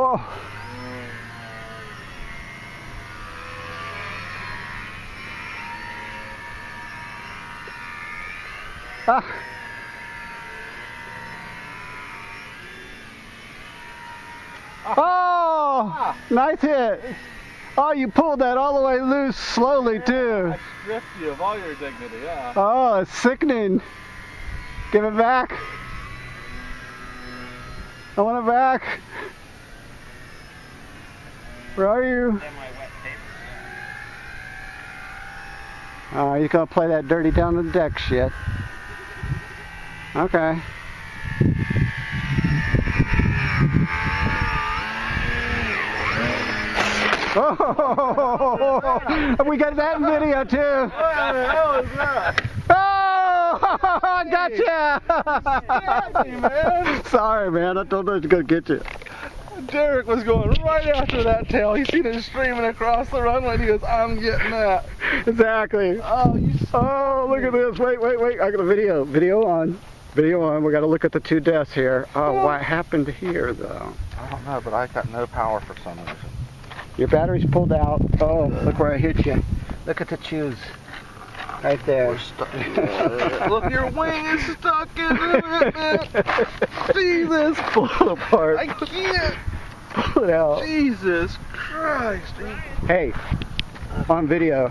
Whoa. Ah. Oh, nice hit. Oh, you pulled that all the way loose slowly too. I stripped you of all your dignity, yeah. Oh, it's sickening. Give it back. I want it back. Where are you? Oh, you're gonna play that dirty down the deck shit. Okay. Oh, we got that in video too. What was that? Oh, I gotcha. Man. Sorry, man. I told her to go get you. Derek was going right after that tail. He seen it streaming across the runway and he goes, I'm getting that. Exactly. Oh, you Oh, look at this. Wait. I got a video. Video on. Video on. We got to look at the two deaths here. Oh, what happened here, though? I don't know, but I got no power for some reason. Your battery's pulled out. Oh, look where I hit you. Look at the chews. Right there. We're stuck in it. Look, your wing is stuck in it, man. Jesus. Pull it apart. I can't. Pull it out. Jesus Christ. Hey, on video.